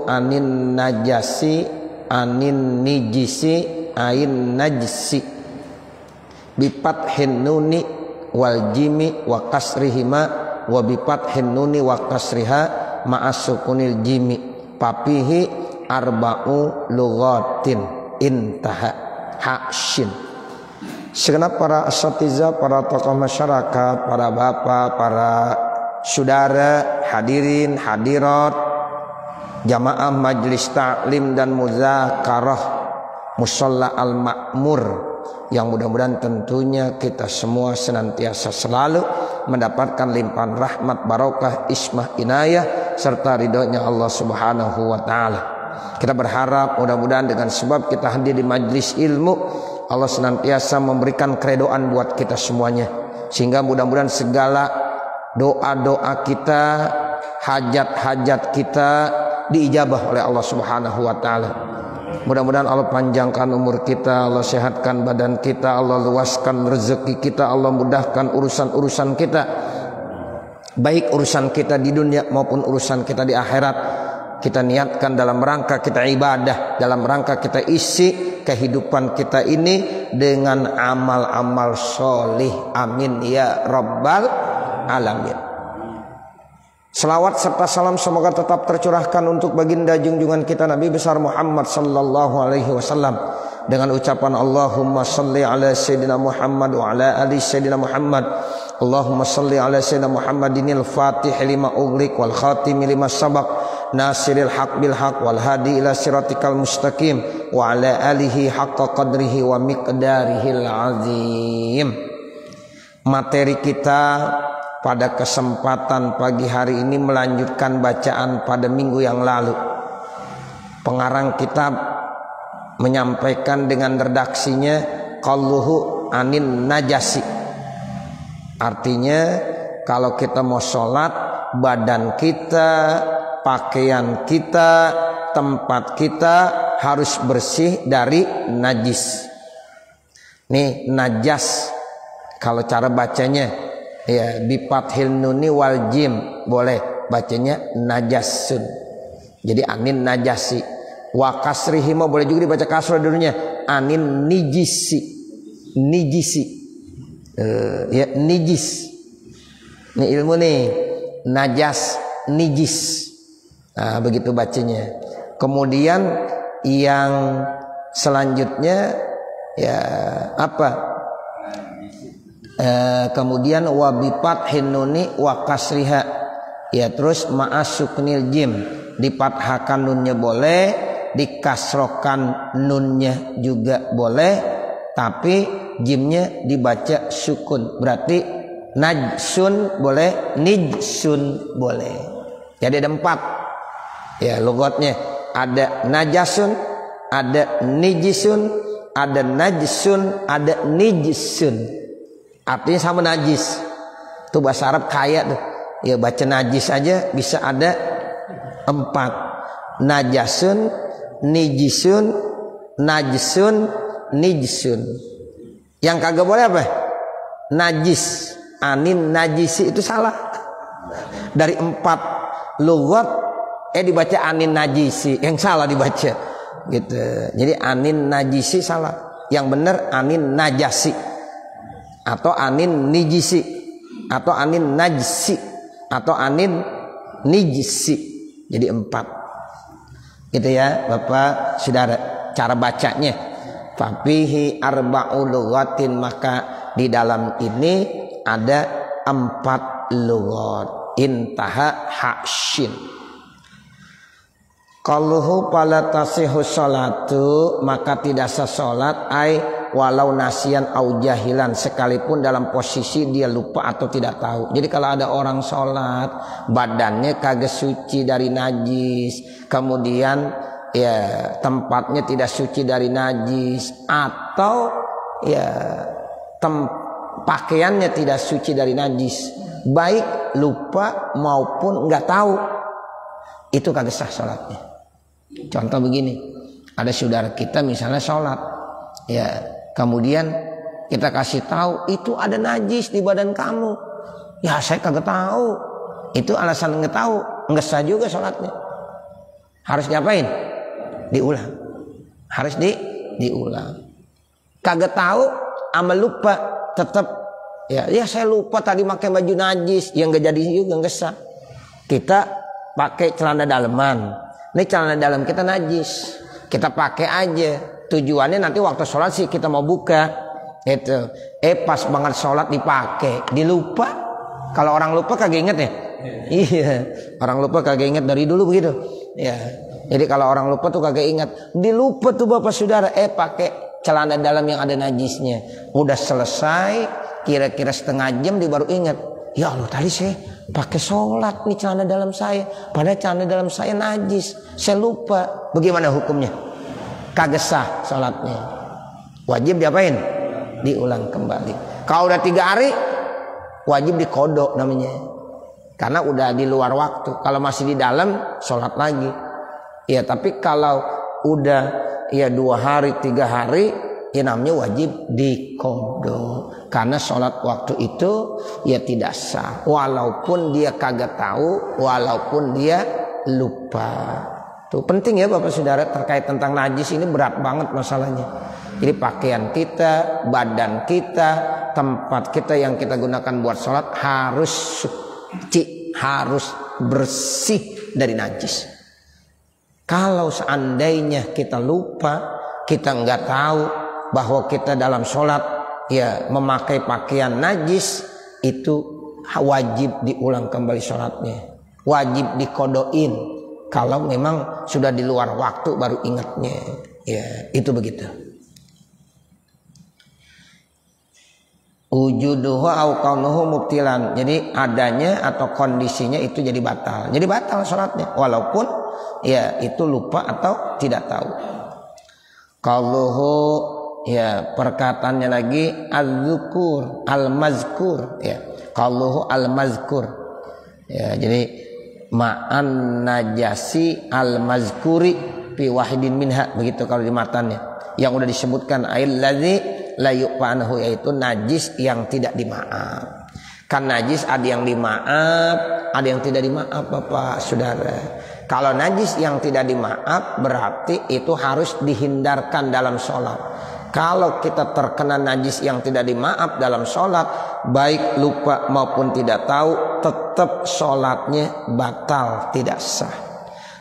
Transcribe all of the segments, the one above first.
anin najasi anin nijisi ain najsi bipathin nuni wal jimi wa kasrihima wa bipathin nuni wa kasriha ma'asukunil jimi papihi arba'u lughatin intaha hakshin. Segenap para asatidzah, para tokoh masyarakat, para bapak, para saudara, hadirin, hadirat, jamaah majelis taklim dan muzakarah musalla al-ma'mur, yang mudah-mudahan tentunya kita semua senantiasa selalu mendapatkan limpahan rahmat, barokah, ismah, inayah serta ridhonya Allah Subhanahu wa taala. Kita berharap mudah-mudahan dengan sebab kita hadir di majlis ilmu, Allah senantiasa memberikan keredoan buat kita semuanya, sehingga mudah-mudahan segala doa-doa kita, hajat-hajat kita diijabah oleh Allah Subhanahu wa taala. Mudah-mudahan Allah panjangkan umur kita, Allah sehatkan badan kita, Allah luaskan rezeki kita, Allah mudahkan urusan-urusan kita, baik urusan kita di dunia maupun urusan kita di akhirat. Kita niatkan dalam rangka kita ibadah, dalam rangka kita isi kehidupan kita ini dengan amal-amal solih. Amin ya rabbal alamin. Selawat serta salam semoga tetap tercurahkan untuk baginda junjungan kita Nabi besar Muhammad sallallahu alaihi wasallam, dengan ucapan Allahumma salli ala sayyidina Muhammad wa ala ali sayyidina Muhammad. Allahumma salli ala sayyidina Muhammadinil fatih lima ughliq wal khatim lima sabaq nasiril haq bil haq wal hadi ila siratikal mustaqim wa ala alihi haqqa qadrihi wa miqdarihil azim. Materi kita pada kesempatan pagi hari ini melanjutkan bacaan pada minggu yang lalu. Pengarang kitab menyampaikan dengan redaksinya qalluhu anin najasi. Artinya kalau kita mau sholat, badan kita, pakaian kita, tempat kita harus bersih dari najis. Nih najas, kalau cara bacanya ya bifathil nuni wal jim, boleh bacanya najasun. Jadi anin najasi. Wa kasrihi boleh juga dibaca kasrah dulunya, anin nijisi. Nijisi. Ya nijis. Ini ilmu nih, najas, nijis. Nah, begitu bacanya. Kemudian yang selanjutnya ya apa? Kemudian wabipat hinuni wa kasriha. Ya terus ma'asuknil jim, dipathakan nunnya boleh, dikasrokan nunnya juga boleh, tapi jimnya dibaca sukun. Berarti najsun boleh, nijsun boleh. Jadi ada 4 ya lughatnya. Ada najasun, ada nijisun, ada najsun, ada nijsun. Artinya sama najis. Tuh bahasa Arab kaya tuh. Ya baca najis aja bisa ada 4. Najasun, nijisun, najsun, nijsun. Yang kagak boleh apa? Najis, anin najisi, itu salah. Dari 4 lughat dibaca anin najisi, yang salah dibaca gitu. Jadi anin najisi salah. Yang benar anin najasi atau anin nijisi atau anin najsi atau anin nijisi. Jadi 4 gitu ya Bapak Saudara cara bacanya. Fafihi arba'u lughatin, maka di dalam ini ada 4 lughat. Intaha hakshin. Qaluhu pala tasihu sholatu, maka tidak sah salat ai walau nasian au jahilan, sekalipun dalam posisi dia lupa atau tidak tahu. Jadi kalau ada orang sholat badannya kagak suci dari najis, kemudian ya tempatnya tidak suci dari najis, atau ya pakaiannya tidak suci dari najis, baik lupa maupun nggak tahu, itu kagak sah sholatnya. Contoh begini, ada saudara kita misalnya sholat ya, kemudian kita kasih tahu itu ada najis di badan kamu. Ya saya kagak tahu. Itu alasan nggak tahu, nggak sah juga sholatnya. Harus diapain? Diulang. Harus diulang. Kagak tahu ama lupa tetap ya saya lupa tadi pakai baju najis, yang enggak jadi juga enggak sah. Kita pakai celana daleman. Ini celana dalam kita najis. Kita pakai aja. Tujuannya nanti waktu sholat sih kita mau buka. Itu. Pas banget sholat dipakai. Dilupa. Kalau orang lupa kagak inget ya? Iya. Orang lupa kagak inget dari dulu begitu. Ya. Jadi kalau orang lupa tuh kagak inget. Dilupa tuh Bapak Saudara. Pakai celana dalam yang ada najisnya. Udah selesai. Kira-kira setengah jam dia baru inget. Ya Allah tadi saya pakai sholat nih celana dalam saya. Padahal celana dalam saya najis. Saya lupa. Bagaimana hukumnya? Kagak sah sholatnya. Wajib diapain? Diulang kembali. Kalau udah 3 hari wajib dikodok namanya. Karena udah di luar waktu. Kalau masih di dalam sholat lagi. Ya tapi kalau udah ya 2 hari 3 hari ya namanya wajib dikodok. Karena sholat waktu itu ya tidak sah. Walaupun dia kagak tahu, walaupun dia lupa. Tuh penting ya Bapak Saudara, terkait tentang najis ini berat banget masalahnya. Jadi pakaian kita, badan kita, tempat kita yang kita gunakan buat sholat harus suci, harus bersih dari najis. Kalau seandainya kita lupa, kita nggak tahu bahwa kita dalam sholat ya memakai pakaian najis, itu wajib diulang kembali sholatnya, wajib dikodoin. Kalau memang sudah di luar waktu baru ingatnya, ya itu begitu. Wujuduhu au kaunuhu mubtilan. Jadi adanya atau kondisinya itu jadi batal. Jadi batal sholatnya walaupun ya itu lupa atau tidak tahu. Qauluhu ya perkataannya lagi az-zukur al-mazkur ya. Qauluhu al-mazkur. Ya jadi ma'an najasi al-mazkuri fi wahidin minha, begitu kalau di matanya. Yang udah disebutkan ail ladzi la yu'fanahu, yaitu najis yang tidak dimaaf. Kan najis ada yang dimaaf, ada yang tidak dimaaf Bapak Saudara. Kalau najis yang tidak dimaaf berarti itu harus dihindarkan dalam sholat. Kalau kita terkena najis yang tidak dimaaf dalam sholat, baik lupa maupun tidak tahu, tetap sholatnya batal, tidak sah.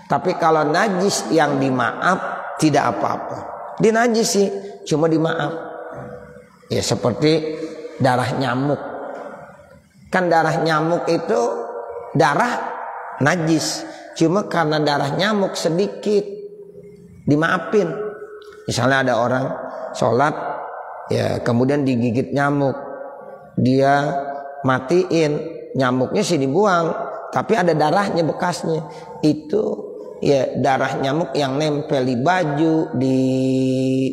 Tapi kalau najis yang dimaaf tidak apa-apa. Dia najis sih, cuma dimaaf. Ya seperti darah nyamuk. Kan darah nyamuk itu darah najis, cuma karena darah nyamuk sedikit dimaafin. Misalnya ada orang sholat ya kemudian digigit nyamuk, dia matiin, nyamuknya sih dibuang tapi ada darahnya bekasnya, itu ya darah nyamuk yang nempel di baju, di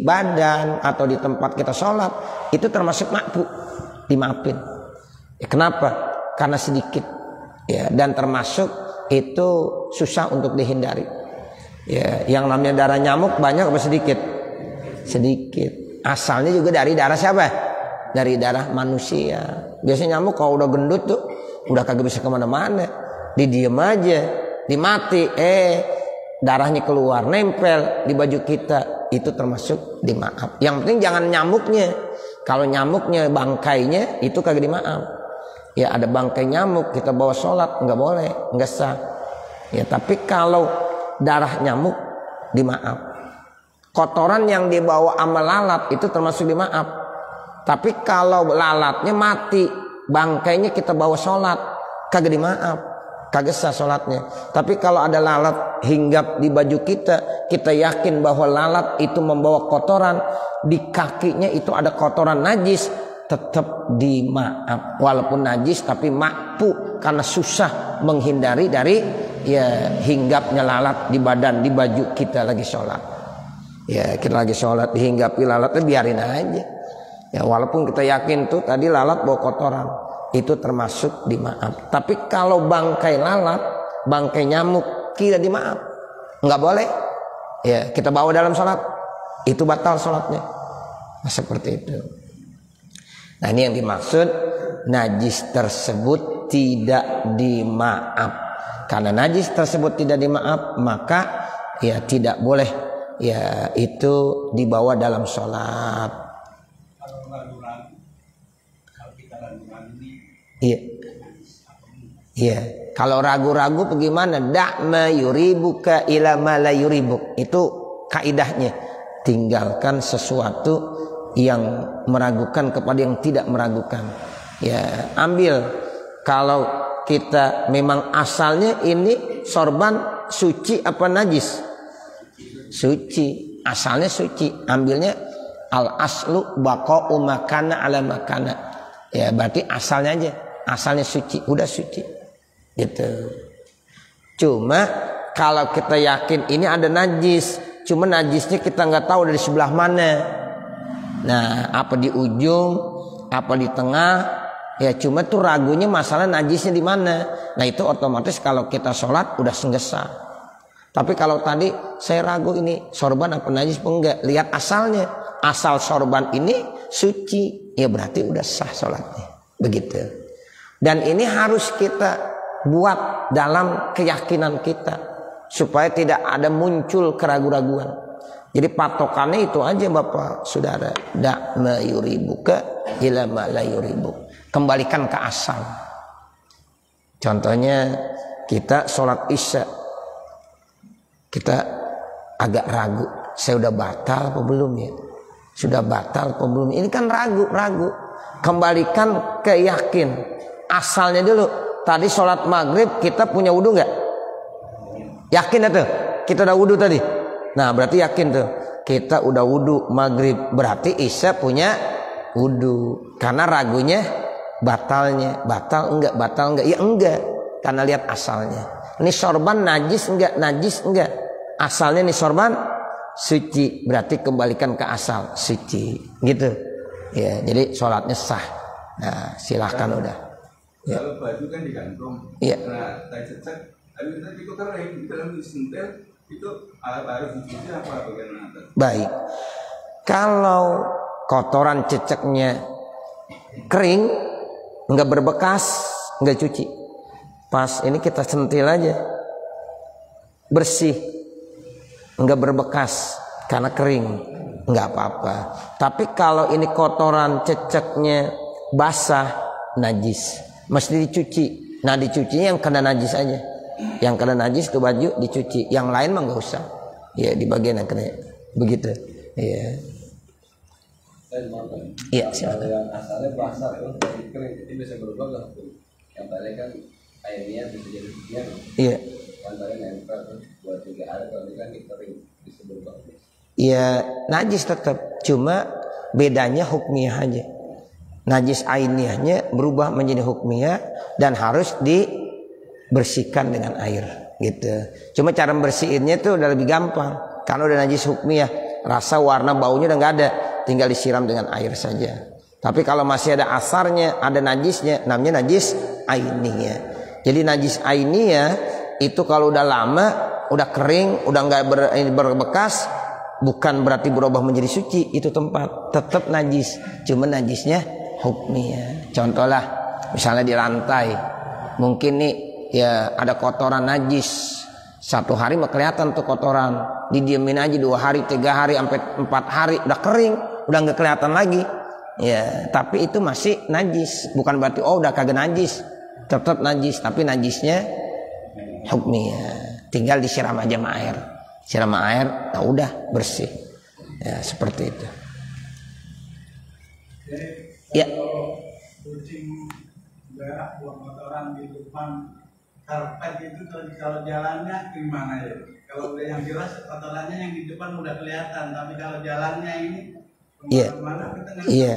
badan atau di tempat kita sholat, itu termasuk makruh, dimaafin. Ya, kenapa? Karena sedikit ya, dan termasuk itu susah untuk dihindari ya. Yang namanya darah nyamuk banyak apa sedikit? Sedikit. Asalnya juga dari darah siapa? Dari darah manusia. Biasanya nyamuk kalau udah gendut tuh udah kagak bisa kemana-mana, didiem aja, dimati, darahnya keluar nempel di baju kita, itu termasuk dimaaf. Yang penting jangan nyamuknya. Kalau nyamuknya bangkainya itu kagak dimaaf. Ya ada bangkai nyamuk kita bawa sholat nggak boleh, nggak sah. Ya tapi kalau darah nyamuk dimaaf. Kotoran yang dibawa sama lalat itu termasuk dimaaf. Tapi kalau lalatnya mati, bangkainya kita bawa sholat, kagak dimaaf, kagak sah sholatnya. Tapi kalau ada lalat hinggap di baju kita, kita yakin bahwa lalat itu membawa kotoran, di kakinya itu ada kotoran najis, tetap dimaaf. Walaupun najis tapi makfu, karena susah menghindari dari ya hinggapnya lalat di badan, di baju kita lagi sholat. Ya kita lagi sholat dihinggapi lalatnya, biarin aja. Ya walaupun kita yakin tuh tadi lalat bawa kotoran, itu termasuk dimaaf. Tapi kalau bangkai lalat, bangkai nyamuk tidak dimaaf, nggak boleh. Ya kita bawa dalam sholat, itu batal sholatnya. Nah, seperti itu. Nah ini yang dimaksud najis tersebut tidak dimaaf. Karena najis tersebut tidak dimaaf, maka ya tidak boleh ya itu dibawa dalam sholat. Iya. Iya. Kalau ragu-ragu bagaimana? Da'ma yuribuka ila ma la yuribuk. Itu kaidahnya. Tinggalkan sesuatu yang meragukan kepada yang tidak meragukan. Ya, ambil. Kalau kita memang asalnya ini sorban suci apa najis? Suci. Asalnya suci. Ambilnya al aslu baqa'u makana ala makana. Ya, berarti asalnya aja. Asalnya suci, udah suci. Gitu. Cuma kalau kita yakin ini ada najis, cuma najisnya kita nggak tahu dari sebelah mana. Nah, apa di ujung, apa di tengah, ya cuma tuh ragunya masalah najisnya di mana. Nah, itu otomatis kalau kita sholat udah senggesa. Tapi kalau tadi saya ragu ini sorban apa najis apa enggak, lihat asalnya. Asal sorban ini suci, ya berarti udah sah sholatnya. Begitu. Dan ini harus kita buat dalam keyakinan kita supaya tidak ada muncul keraguan-raguan. Jadi patokannya itu aja Bapak Saudara, da'ma yuribuka ila ma la yuribuk. Kembalikan ke asal. Contohnya kita sholat isya, kita agak ragu, saya udah batal apa belum ya? Sudah batal apa belum? Ini kan ragu. Kembalikan ke yakin. Asalnya dulu. Tadi sholat maghrib kita punya wudu nggak? Yakin itu? Kita udah wudu tadi. Nah berarti yakin tuh. Kita udah wudu maghrib. Berarti isya punya wudu. Karena ragunya batalnya. Batal enggak? Ya enggak. Karena lihat asalnya. Ini sorban najis enggak? Najis enggak? Asalnya nih sorban suci. Berarti kembalikan ke asal. Suci. Gitu. Ya, jadi sholatnya sah. Nah silahkan udah. Ya. Kalau baju kan digantung, ya. Nah, cecek, habis itu kering, dalam disentil itu harus dicuci apa bagaimana? Baik, kalau kotoran ceceknya kering, nggak berbekas, nggak cuci, pas ini kita sentil aja, bersih, nggak berbekas karena kering, nggak apa-apa. Tapi kalau ini kotoran ceceknya basah, najis. Mesti dicuci. Nah dicucinya yang kena najis aja. Yang kena najis itu baju dicuci. Yang lain mah nggak usah. Ya di bagian yang kena. Begitu. Iya. Iya silakan. Yang asalnya basah terus jadi kering itu bisa berubah lah. Yang tadi kan airnya bisa jadi hujan. Iya. Yang tadi nempel terus 2-3 hari kalau kan kering bisa berubah. Iya najis tetap. Cuma bedanya hukmiyah aja. Najis ainiyahnya berubah menjadi hukmiyah dan harus dibersihkan dengan air gitu. Cuma cara membersihinnya itu udah lebih gampang karena udah najis hukmiyah, rasa warna baunya udah nggak ada, tinggal disiram dengan air saja. Tapi kalau masih ada asarnya, ada najisnya, namanya najis ainiyah. Jadi najis ainiyah itu kalau udah lama, udah kering, udah nggak berbekas, bukan berarti berubah menjadi suci, itu tempat tetap najis, cuma najisnya hukmiyah. Contohlah misalnya di lantai mungkin nih ya ada kotoran najis, 1 hari mah kelihatan tuh kotoran, didiemin aja 2 hari 3 hari sampai 4 hari udah kering, udah nggak kelihatan lagi ya, tapi itu masih najis, bukan berarti oh udah kagak najis, tetap najis, tapi najisnya hukmiyah, tinggal disiram aja sama air, siram air, nah udah bersih ya, seperti itu. Ya. Kucing berak buang kotoran di depan karpet itu kalau jalannya gimana ya? Kalau udah yang jelas kotorannya yang di depan udah kelihatan, tapi kalau jalannya ini kemana-mana kita nggak. Iya.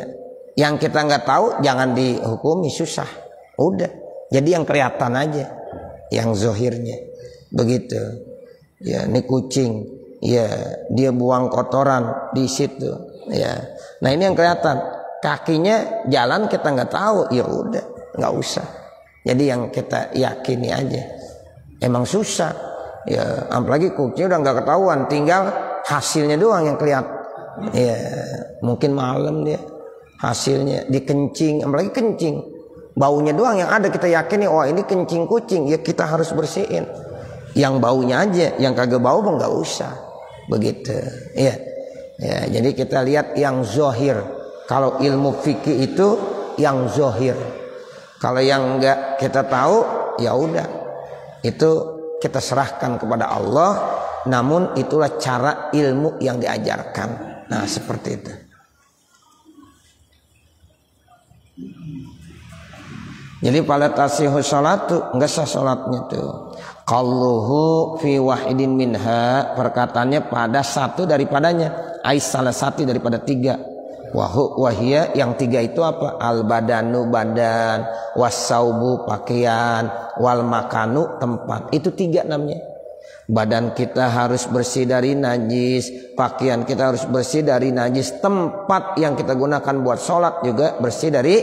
Yang kita nggak tahu jangan dihukumi, susah. Udah. Jadi yang kelihatan aja, yang zohirnya begitu. Ya, ini kucing. Ya, dia buang kotoran di situ. Ya. Nah ini yang kelihatan. Kakinya jalan kita nggak tahu, ya udah nggak usah. Jadi yang kita yakini aja. Emang susah, ya apalagi kucing udah nggak ketahuan, tinggal hasilnya doang yang kelihatan. Ya mungkin malam dia hasilnya dikencing, apalagi kencing, baunya doang yang ada kita yakini, oh ini kencing kucing, ya kita harus bersihin. Yang baunya aja, yang kagak bau mah nggak usah. Begitu. Iya. Ya, jadi kita lihat yang zahir. Kalau ilmu fikih itu yang zahir. Kalau yang enggak kita tahu, ya udah. Itu kita serahkan kepada Allah. Namun itulah cara ilmu yang diajarkan. Nah, seperti itu. Jadi pada tasihu salatu enggak sah salatnya tuh. Qalluhu fi wahidin minha, perkataannya pada satu daripadanya, ais salah satu daripada tiga. Wahia yang tiga itu apa? Al badanu badan, wasaubu pakaian, wal makanu tempat. Itu tiga namanya. Badan kita harus bersih dari najis, pakaian kita harus bersih dari najis, tempat yang kita gunakan buat sholat juga bersih dari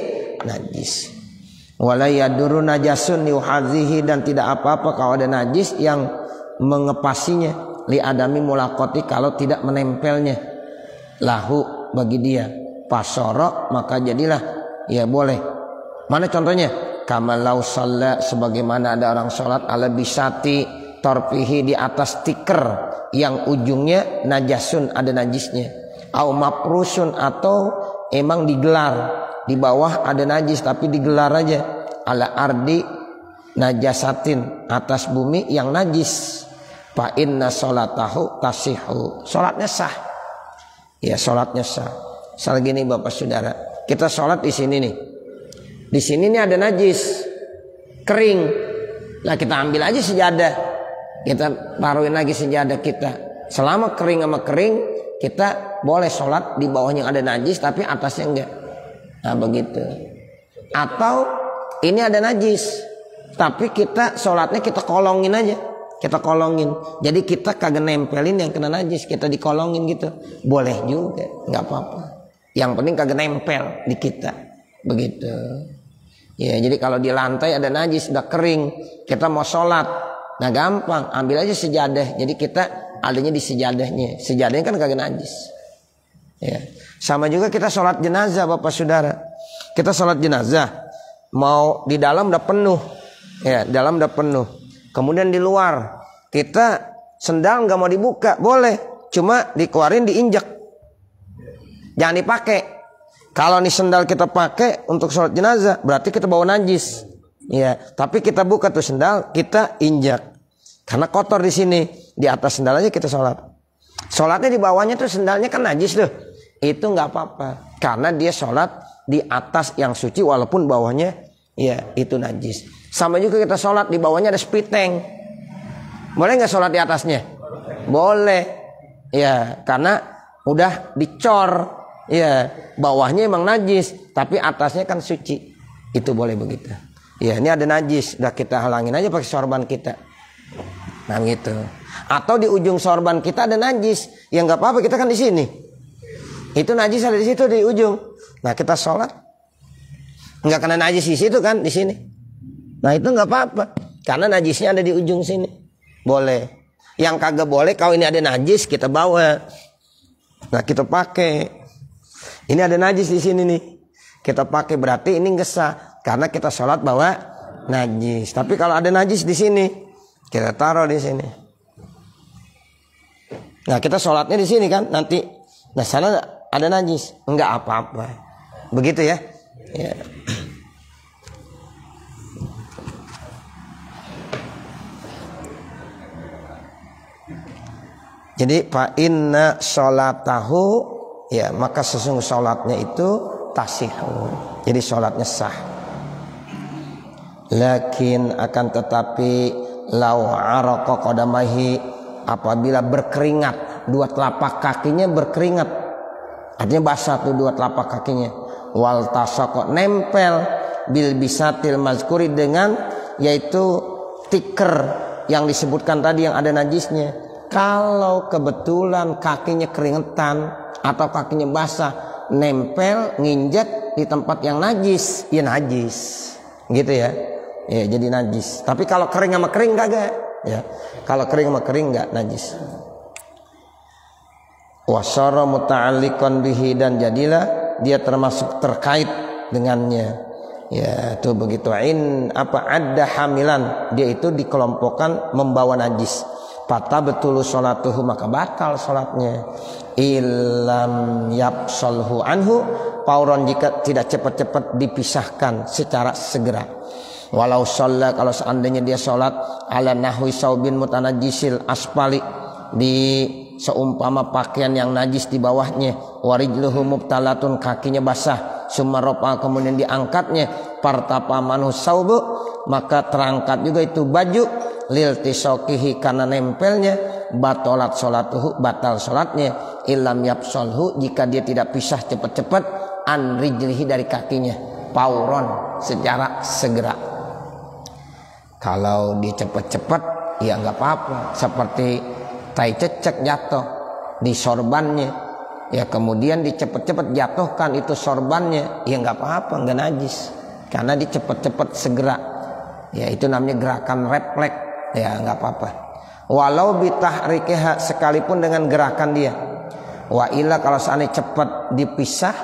najis. Wala yaduru najasun yuhadzihi, dan tidak apa-apa kalau ada najis yang mengepasinya, li adami mulaqati, kalau tidak menempelnya, lahu bagi dia, pasoro maka jadilah ya boleh. Mana contohnya? Kamalau shalla, sebagaimana ada orang sholat ala bisati torpihi, di atas stiker yang ujungnya najasun, ada najisnya, au maprusun, atau emang digelar di bawah ada najis tapi digelar aja, ala ardi najasatin, atas bumi yang najis, fa inna sholatahu tasihu, sholatnya sah. Ya, sholatnya sah. Misal gini Bapak Saudara, kita sholat di sini nih, di sini nih ada najis kering, lah kita ambil aja sejadah, kita taruhin lagi sejadah kita, selama kering sama kering kita boleh sholat di bawahnya yang ada najis tapi atasnya enggak. Nah begitu. Atau ini ada najis tapi kita sholatnya kita kolongin aja, kita kolongin, jadi kita kagak nempelin yang kena najis, kita dikolongin gitu, boleh juga, nggak apa-apa, yang penting kagak nempel di kita, begitu. Ya, jadi kalau di lantai ada najis udah kering, kita mau sholat, nah gampang, ambil aja sejadah, jadi kita adanya di sejadahnya, sejadahnya kan kagak najis. Ya. Sama juga kita sholat jenazah Bapak Saudara, kita sholat jenazah, mau di dalam udah penuh, ya dalam udah penuh, kemudian di luar kita sendal nggak mau dibuka, boleh, cuma dikeluarin diinjak, jangan dipakai. Kalau nih sendal kita pakai untuk sholat jenazah berarti kita bawa najis, ya. Tapi kita buka tuh sendal, kita injak, karena kotor di sini, di atas sendal aja kita sholat. Sholatnya di bawahnya tuh sendalnya kan najis tuh, itu nggak apa-apa, karena dia sholat di atas yang suci walaupun bawahnya ya itu najis. Sama juga kita sholat di bawahnya ada spiteng, boleh nggak sholat di atasnya? Boleh, ya karena udah dicor, ya bawahnya emang najis tapi atasnya kan suci, itu boleh begitu. Ya ini ada najis, udah kita halangin aja pakai sorban kita, nah gitu. Atau di ujung sorban kita ada najis, ya nggak apa-apa, kita kan di sini, itu najis ada di situ di ujung, nah kita sholat nggak kena najis di situ kan, di sini, nah itu nggak apa-apa karena najisnya ada di ujung sini, boleh. Yang kagak boleh kalau ini ada najis kita bawa, nah kita pakai, ini ada najis di sini nih, kita pakai, berarti ini nggak sah karena kita sholat bawa najis. Tapi kalau ada najis di sini kita taruh di sini, nah kita sholatnya di sini kan nanti, nah sana ada najis, enggak apa-apa, begitu ya. Ya. Jadi fa inna sholatahu, ya maka sesungguhnya sholatnya itu tasihu, jadi sholatnya sah. Lakin akan tetapi lau araqa qadamahi, apabila berkeringat, dua telapak kakinya berkeringat, artinya basah tuh dua telapak kakinya, wal tasaqqa, nempel bil bisatil mazkuri, dengan yaitu tiker yang disebutkan tadi yang ada najisnya. Kalau kebetulan kakinya keringetan atau kakinya basah, nempel nginjek di tempat yang najis, ya najis, gitu ya. Ya jadi najis. Tapi kalau kering sama kering kagak, ya. Kalau kering sama kering enggak najis. Wasara muta'alliqan bihi, dan jadilah dia termasuk terkait dengannya. Ya, itu begitu. Adda hamilan, dia itu dikelompokkan membawa najis. Fata betul sholatuhu, maka batal sholatnya. Ilam yapsolhu anhu, pauron jika tidak cepat-cepat dipisahkan secara segera. Walau sholat, kalau seandainya dia sholat ala nahwi saubin mutanajisil asfali, di seumpama pakaian yang najis di bawahnya, warijluhu mubtalatun, kakinya basah, sumaropa kemudian diangkatnya, partapa manhu saubu, maka terangkat juga itu baju, lil tisokihi karena nempelnya, batolat sholatuhu, batal sholatnya, ilam yapsolhu, jika dia tidak pisah cepat-cepat, an rijlihi dari kakinya, pauron secara segera. Kalau dia cepat-cepat ya nggak apa-apa, seperti tai cecek jatuh di sorbannya, ya kemudian dicepet-cepet jatuhkan itu sorbannya, ya nggak apa-apa, nggak najis, karena dicepet-cepet segera, ya itu namanya gerakan refleks, ya nggak apa-apa. Walau bitahrikiha, sekalipun dengan gerakan dia. Wa illa, kalau seandainya cepat dipisah,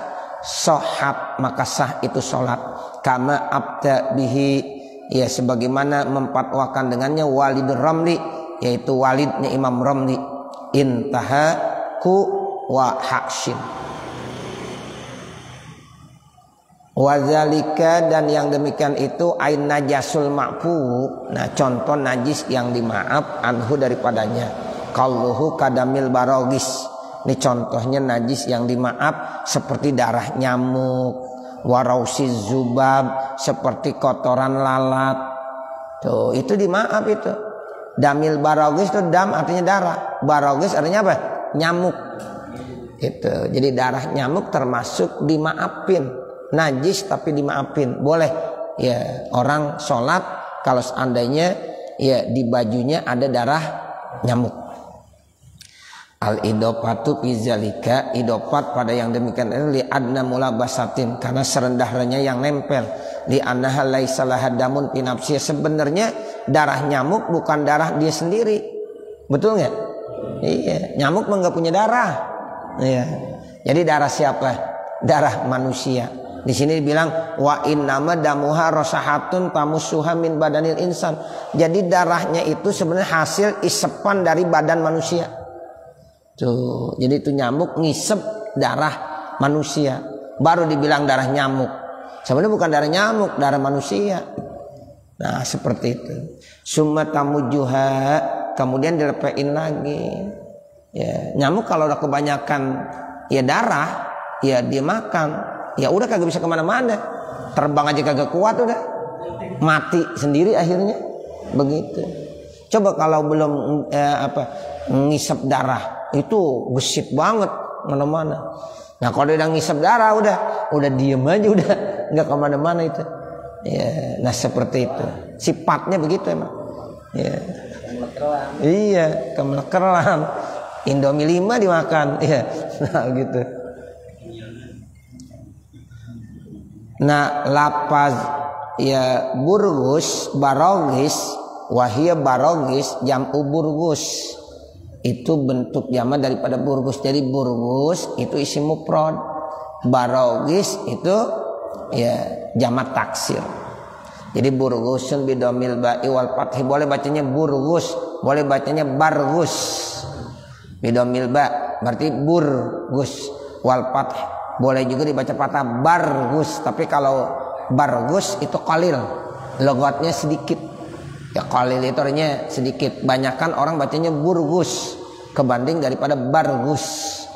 sohat, maka sah itu sholat. Kama abda bihi, ya sebagaimana mempatwakan dengannya Walidur Ramli, yaitu walidnya Imam Ramli, intaha ku wa haksin. Wadzalika, dan yang demikian itu ain najasul ma'fu, nah contoh najis yang dimaaf, anhu daripadanya, kalluhu kadamil barogis, ini contohnya najis yang dimaaf seperti darah nyamuk, warausiz zubab, seperti kotoran lalat, tuh itu dimaaf itu. Damil barogis itu dam artinya darah, barogis artinya apa? Nyamuk. Itu. Jadi darah nyamuk termasuk dimaafin, najis tapi dimaafin. Boleh ya orang sholat kalau seandainya ya di bajunya ada darah nyamuk. Al idopatu izalika, idopat pada yang demikian ini li adna mulabasatin, karena serendah-rendahnya yang nempel, li annaha laisa laha damun fi nafsiha, sebenarnya darah nyamuk bukan darah dia sendiri, betul nggak? Iya, nyamuk mah nggak punya darah. Iya, jadi darah siapa? Darah manusia. Di sini dibilang wa innama damuha rosahatun tamusuha min badanil insan. Jadi darahnya itu sebenarnya hasil isepan dari badan manusia. Tuh, jadi itu nyamuk ngisep darah manusia, baru dibilang darah nyamuk. Sebenarnya bukan darah nyamuk, darah manusia. Nah seperti itu. Summa tamujuha, kemudian dilepein lagi. Ya, nyamuk kalau udah kebanyakan ya darah, ya dia makan, ya udah kagak bisa kemana-mana, terbang aja kagak kuat, udah mati sendiri akhirnya. Begitu. Coba kalau belum ngisep darah, itu gesit banget mana-mana. Nah kalau udah ngisep darah udah diem aja, udah nggak kemana-mana itu. Ya, nah seperti itu. Sifatnya begitu emang. Ya. Iya, kemelekeran. Indomie 5 dimakan. Iya, nah gitu. Nah lapaz ya burgus barogis, wahia barogis jam'u burgus, itu bentuk jamak daripada burgus. Jadi burgus itu isim mufrad, barogis itu ya jamak taksir. Jadi burgusun bidomil ba'i wal fathi, boleh bacanya burgus, boleh bacanya bargus. Bidomil ba berarti burgus, wal fath boleh juga dibaca patah bargus. Tapi kalau bargus itu qalil, logatnya sedikit. Ya qalil itu artinya sedikit, banyakan orang bacanya burgus kebanding daripada bargus.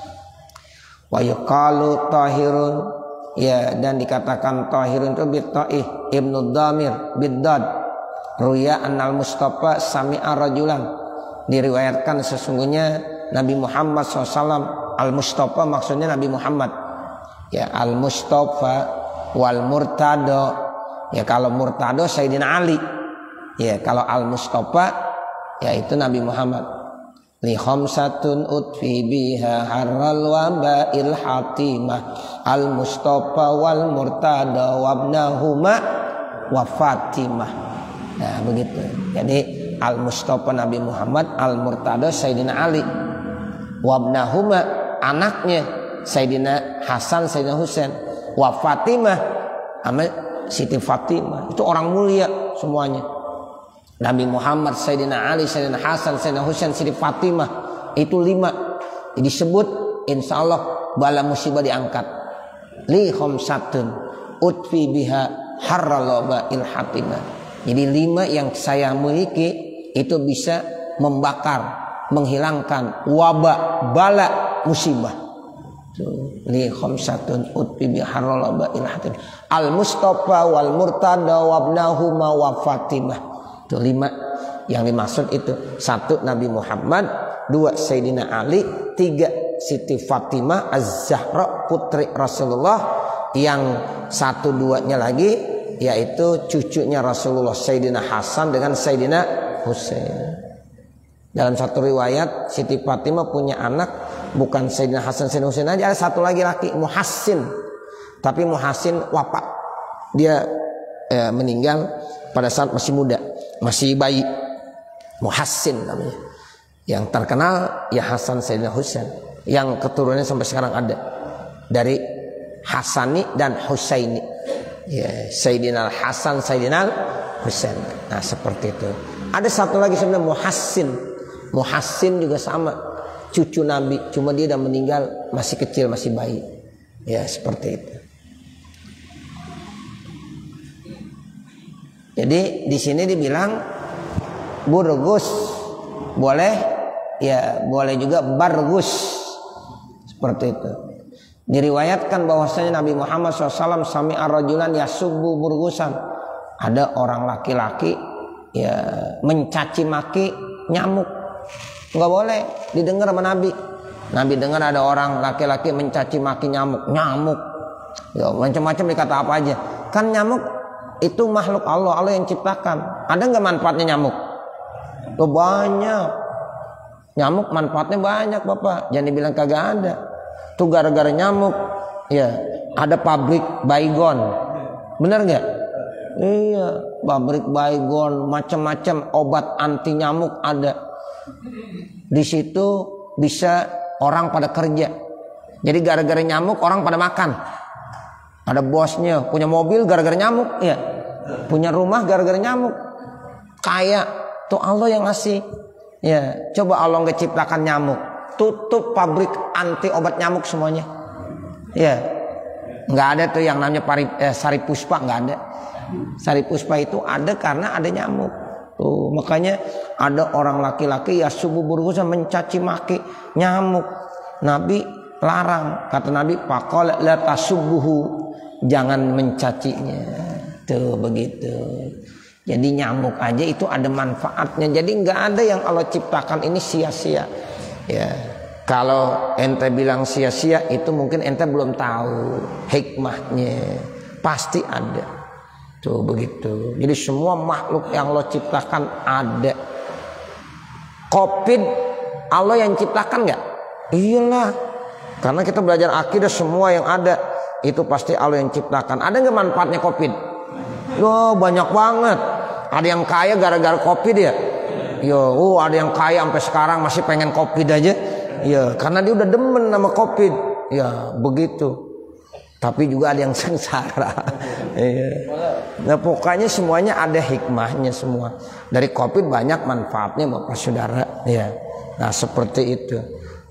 Wa yuqalu tahirun, ya, dan dikatakan tahirun itu bitta'ih ibnu damir biddad. Ruya annal Mustafa sami'a rajulan, diriwayatkan sesungguhnya Nabi Muhammad SAW, al-Mustafa maksudnya Nabi Muhammad, ya, al-Mustafa wal murtado, ya kalau murtado Sayyidina Ali, ya kalau al-Mustafa ya itu Nabi Muhammad. Li khamsatun utfi biha harral waba'il hatimah, al-Mustafa wal murtada wabnahuma wa Fatimah. Nah begitu. Jadi al-Mustafa Nabi Muhammad, al-murtada Sayyidina Ali, wabnahuma anaknya Sayyidina Hasan, Sayyidina Husain, wa Fatimah Siti Fatimah. Itu orang mulia semuanya. Nabi Muhammad, Sayyidina Ali, Sayyidina Hasan, Sayyidina Husain, Siti Fatimah. Itu 5. Disebut insya Allah bala musibah diangkat. Li khamsatun utfi biha harralaba ilhatimah. Jadi 5 yang saya miliki itu bisa membakar, menghilangkan wabak, bala, musibah. Li khamsatun utbi biharralaba ilhatim al mustafa wal murtada wabnahuma wa fatimah. Itu 5 yang dimaksud itu. 1 Nabi Muhammad, 2 Sayyidina Ali, 3 Siti Fatimah Az-Zahra putri Rasulullah, yang 1-2-nya lagi yaitu cucunya Rasulullah Sayyidina Hasan dengan Sayyidina Husain. Dalam satu riwayat Siti Fatimah punya anak bukan Sayyidina Hasan Sayyidina Husain aja, ada satu lagi laki Muhassin. Tapi Muhassin wafat. Dia meninggal pada saat masih muda, masih bayi. Muhassin namanya. Yang terkenal ya Hasan Sayyidina Husain, yang keturunannya sampai sekarang ada dari Hasani dan Husaini. Ya, Sayyidina Hasan, Sayyidina Husain. Nah, seperti itu. Ada satu lagi sebenarnya Muhassin. Muhassin juga sama, cucu Nabi, cuma dia udah meninggal masih kecil, masih bayi. Ya, seperti itu. Jadi di sini dibilang burgus, boleh, ya boleh juga bargus, seperti itu. Diriwayatkan bahwasanya Nabi Muhammad SAW sami'a rajulan yasubbu burgusan. Ada orang laki-laki ya mencaci maki nyamuk. Nggak boleh didengar sama Nabi. Nabi dengar ada orang laki-laki mencaci maki nyamuk. Nyamuk ya macam-macam dikata apa aja. Kan nyamuk itu makhluk Allah, Allah yang ciptakan. Ada nggak manfaatnya nyamuk? Oh, banyak. Nyamuk manfaatnya banyak Bapak, jangan dibilang kagak ada. Tuh gara-gara nyamuk ya ada pabrik baygon. Bener nggak? Iya, pabrik baygon, macam-macam obat anti nyamuk ada. Di situ bisa orang pada kerja. Jadi gara-gara nyamuk orang pada makan. Ada bosnya punya mobil gara-gara nyamuk, ya. Punya rumah gara-gara nyamuk. Kaya, tuh Allah yang ngasih. Ya, coba Allah nggak ciptakan nyamuk, tutup pabrik anti obat nyamuk semuanya. Ya, nggak ada tuh yang namanya Sari Puspa, nggak ada. Sari Puspa itu ada karena ada nyamuk. Tuh, makanya ada orang laki-laki ya subuh burgusan mencaci maki nyamuk. Nabi larang, kata Nabi faqala la tasubbuhu, jangan mencacinya. Tuh begitu. Jadi nyamuk aja itu ada manfaatnya. Jadi nggak ada yang Allah ciptakan ini sia-sia. Ya, kalau ente bilang sia-sia itu mungkin ente belum tahu hikmahnya. Pasti ada. Tuh begitu. Jadi semua makhluk yang Allah ciptakan ada. Covid Allah yang ciptakan nggak? Iyalah. Karena kita belajar akidah, semua yang ada itu pasti Allah yang ciptakan. Ada nggak manfaatnya Covid? Loh, banyak banget. Ada yang kaya gara-gara Covid ya. Yo, ada yang kaya sampai sekarang masih pengen Covid aja. Ya, karena dia udah demen sama Covid. Ya, begitu. Tapi juga ada yang sengsara. Iya. Nah, pokoknya semuanya ada hikmahnya semua. Dari Covid banyak manfaatnya Bapak Saudara. Ya. Nah, seperti itu.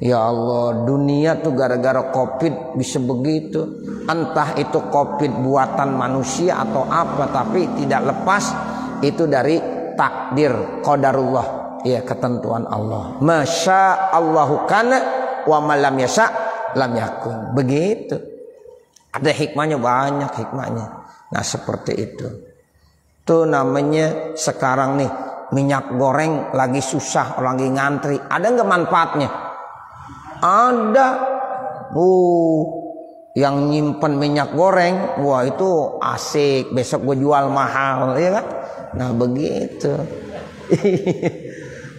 Ya Allah, dunia tuh gara-gara Covid bisa begitu. Entah itu Covid buatan manusia atau apa, tapi tidak lepas itu dari takdir qadarullah. Ya, ketentuan Allah. Masya Allahu kana wa malam yasha lam yakun. Begitu. Ada hikmahnya, banyak hikmahnya. Nah, seperti itu. Itu namanya sekarang nih minyak goreng lagi susah, orang lagi ngantri. Ada nggak manfaatnya? Ada. Yang nyimpen minyak goreng, wah itu asik. Besok gue jual mahal, ya kan? Nah begitu.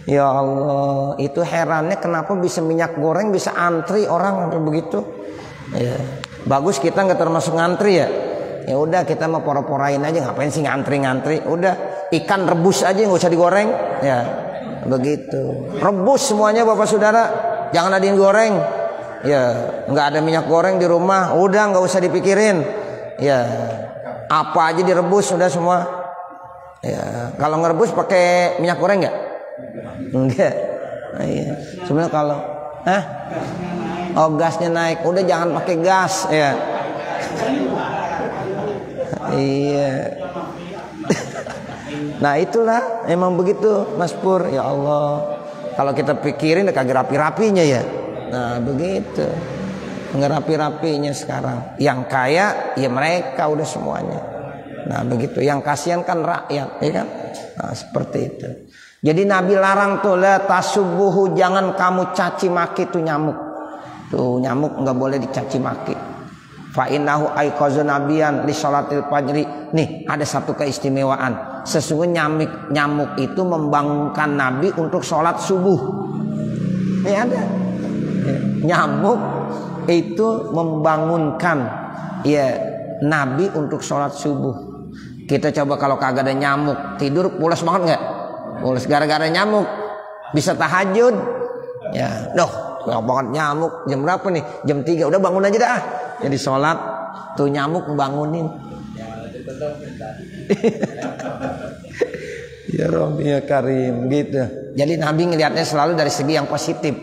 Ya Allah, itu herannya kenapa bisa minyak goreng bisa antri orang sampai begitu. Ya. Bagus kita nggak termasuk ngantri ya. Ya udah kita mau pora-porain aja, ngapain sih ngantri-ngantri? Udah ikan rebus aja nggak usah digoreng. Ya begitu. Rebus semuanya Bapak Saudara, jangan ada yang goreng. Ya nggak ada minyak goreng di rumah, udah nggak usah dipikirin. Ya Apa aja direbus sudah semua. Ya, kalau ngerebus pakai minyak goreng nggak? Enggak. Nah, iya. Sebenarnya kalau, gasnya naik. Udah jangan pakai gas, ya. Iya. Nah itulah emang begitu Mas Pur. Ya Allah, kalau kita pikirin kagak rapi-rapinya ya. Nah begitu, nggak rapi-rapinya sekarang. Yang kaya ya mereka udah semuanya. Nah begitu. Yang kasihan kan rakyat, ya kan? Nah seperti itu. Jadi Nabi larang tuh, la tasubbuhu, jangan kamu caci maki tuh nyamuk. Tuh nyamuk nggak boleh dicaci maki. Fa innahu aiqazu nabiyan li sholatil fajri. Nih ada satu keistimewaan. Sesungguhnya nyamuk itu membangunkan Nabi untuk sholat subuh. Ini ada. Nyamuk itu membangunkan ya Nabi untuk sholat subuh. Kita coba kalau kagak ada nyamuk tidur pulas banget nggak? Pulas gara-gara nyamuk. Bisa tahajud. Ya, banyak banget nyamuk. Jam berapa nih? Jam 3. Udah bangun aja dah. Jadi sholat tuh nyamuk bangunin. Ya Rabbi ya Karim gitu. Jadi Nabi ngelihatnya selalu dari segi yang positif.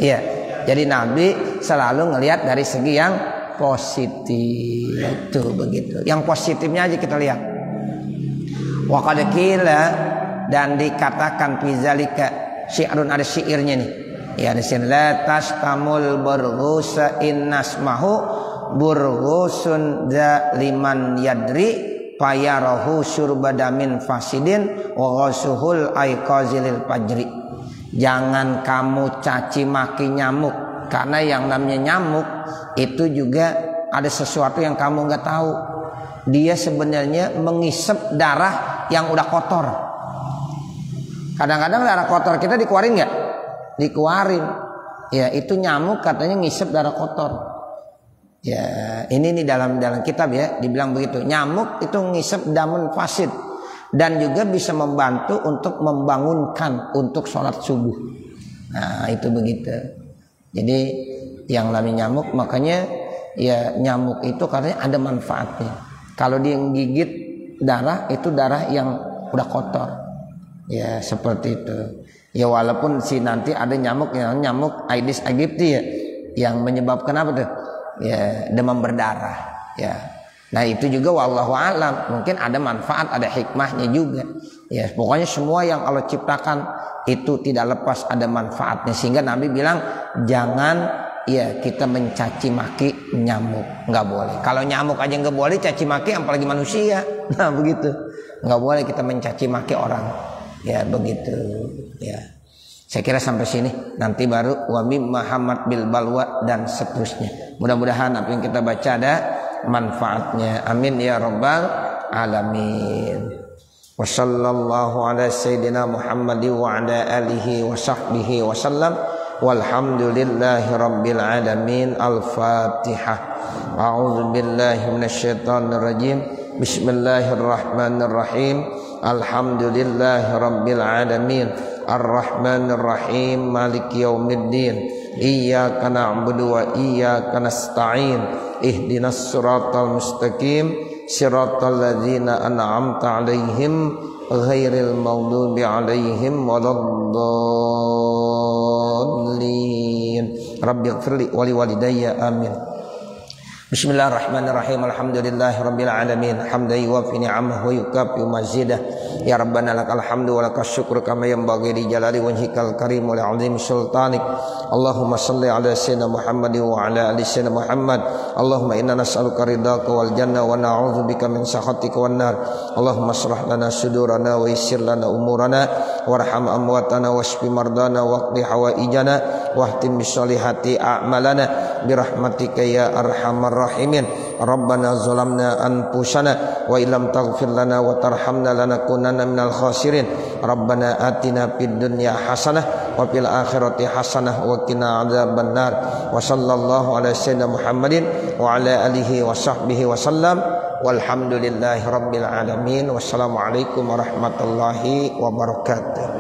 Iya. Jadi Nabi selalu ngelihat dari segi yang positif. Itu begitu. Yang positifnya aja kita lihat. Wa qad qila, dan dikatakan fi zalika syi'run, ada syairnya nih. Ya di sini, la tastamul burghusa innasmahu burghusun liman yadri fayarahu syurbadamin fasidin wa ghasuhul aiqazilil fajri. Jangan kamu caci maki nyamuk, karena yang namanya nyamuk itu juga ada sesuatu yang kamu nggak tahu. Dia sebenarnya menghisap darah yang udah kotor. Kadang-kadang darah kotor kita dikeluarin nggak? Dikeluarin. Ya itu nyamuk katanya ngisep darah kotor. Ya ini nih dalam kitab ya dibilang begitu. Nyamuk itu ngisep damun fasid dan juga bisa membantu untuk membangunkan untuk sholat subuh. Nah itu begitu. Jadi yang namanya nyamuk, makanya ya nyamuk itu katanya ada manfaatnya. Kalau dia gigit darah, itu darah yang udah kotor. Ya seperti itu. Ya walaupun nanti ada nyamuk Aedes aegypti ya, yang menyebabkan apa tuh? Ya demam berdarah. Ya. Nah itu juga wallahu alam, mungkin ada manfaat, ada hikmahnya juga. Ya pokoknya semua yang Allah ciptakan itu tidak lepas ada manfaatnya, sehingga Nabi bilang jangan ya kita mencaci maki nyamuk, nggak boleh. Kalau nyamuk aja nggak boleh caci maki, apalagi manusia. Nah begitu, nggak boleh kita mencaci maki orang. Ya begitu. Ya saya kira sampai sini, nanti baru wa mim Muhammad bil balwa dan seterusnya. Mudah-mudahan apa yang kita baca ada manfaatnya. Amin ya rabbal alamin. Wa sallallahu ala sayyidina Muhammad wa ala alihi wa sahbihi wa sallam. Walhamdulillahi rabbil alamin. Al-Fatihah. A'udzu billahi minasyaitonir rajim. Bismillahirrahmanirrahim. Alhamdulillahi rabbil alamin. Ar-Rahmanir Rahim. Maliki yaumiddin. Iyyaka na'budu wa iyyaka nasta'in. Ihdinas siratal mustaqim. Siratal ladzina an'amta 'alaihim ghairil maghdubi 'alaihim waladdallin. Rabbighfirli wa liwalidayya amin. Bismillahirrahmanirrahim. Alhamdulillahirabbil alamin. Hamdan yuwafi ni'amahu wa yukafi mazidah. Ya Rabbana lakal hamdu wa lakas syukru kama yanbaghi li jalali wajhikal karim wa li 'azimi sultanik. Allahumma shalli ala sayyidina Muhammad wa ala ali sayyidina Muhammad. Allahumma inna nas'aluka ridhaka wal janna wa na'udzubika min sakhatika wan nar. Allahumma shrah lana sudurana wa yassir lana umurana warham amwatana washfi mardana waqdi hawaijana wahtim bisolihati a'malana birahmatika ya arhamar rahimin. Rabbana zalamna anfusana wa illam taghfir lana wa tarhamna lanakunanna minal khasirin. Rabbana atina fid dunya hasanah wa fil akhirati hasanah wa qina adzabannar. Wa sallallahu ala sayyidina Muhammadin wa ala alihi wa sahbihi wa sallam. Walhamdulillahi rabbil alamin. Wassalamualaikum warahmatullahi wabarakatuh.